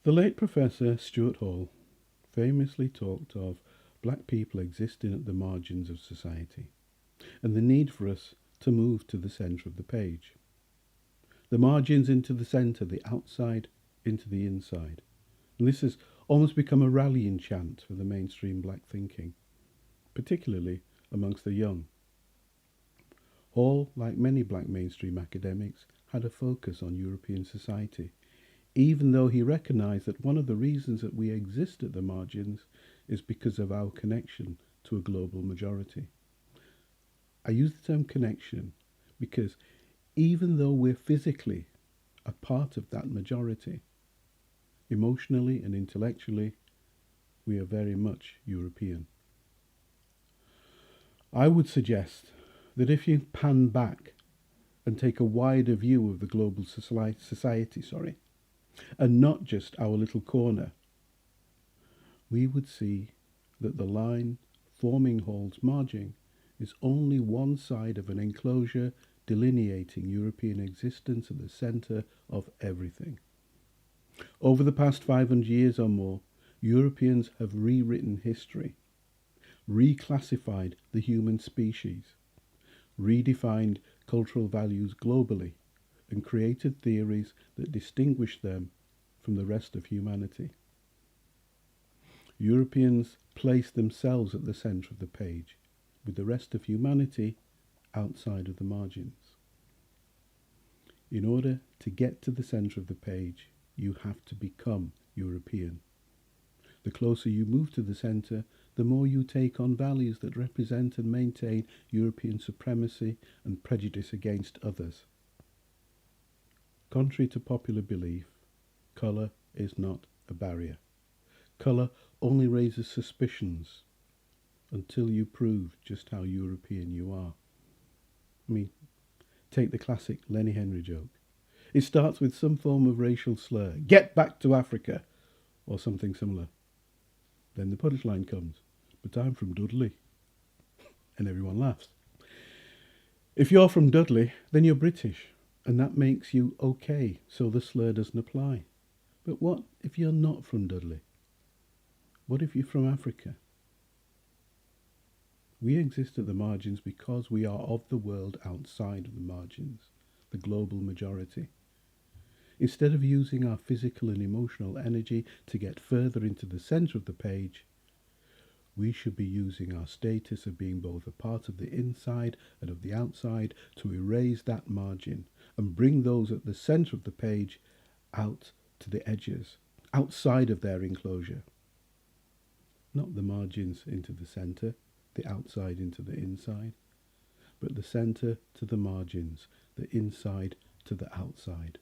The late Professor Stuart Hall famously talked of black people existing at the margins of society and the need for us to move to the centre of the page. The margins into the centre, the outside into the inside. And this has almost become a rallying chant for the mainstream black thinking, particularly amongst the young. Hall, like many black mainstream academics, had a focus on European society, even though he recognised that one of the reasons that we exist at the margins is because of our connection to a global majority. I use the term connection because even though we're physically a part of that majority, emotionally and intellectually, we are very much European. I would suggest that if you pan back and take a wider view of the global society, and not just our little corner, we would see that the line forming Hall's margin is only one side of an enclosure delineating European existence at the centre of everything. Over the past 500 years or more, Europeans have rewritten history, reclassified the human species, redefined cultural values globally, and created theories that distinguish them from the rest of humanity. Europeans place themselves at the centre of the page, with the rest of humanity outside of the margins. In order to get to the centre of the page, you have to become European. The closer you move to the centre, the more you take on values that represent and maintain European supremacy and prejudice against others. Contrary to popular belief, colour is not a barrier. Colour only raises suspicions until you prove just how European you are. Take the classic Lenny Henry joke. It starts with some form of racial slur, "Get back to Africa," or something similar. Then the punchline comes, "But I'm from Dudley." And everyone laughs. If you're from Dudley, then you're British, and that makes you okay, so the slur doesn't apply. But what if you're not from Dudley? What if you're from Africa? We exist at the margins because we are of the world outside of the margins, the global majority. Instead of using our physical and emotional energy to get further into the centre of the page, we should be using our status of being both a part of the inside and of the outside to erase that margin and bring those at the centre of the page out to the edges, outside of their enclosure. Not the margins into the centre, the outside into the inside, but the centre to the margins, the inside to the outside.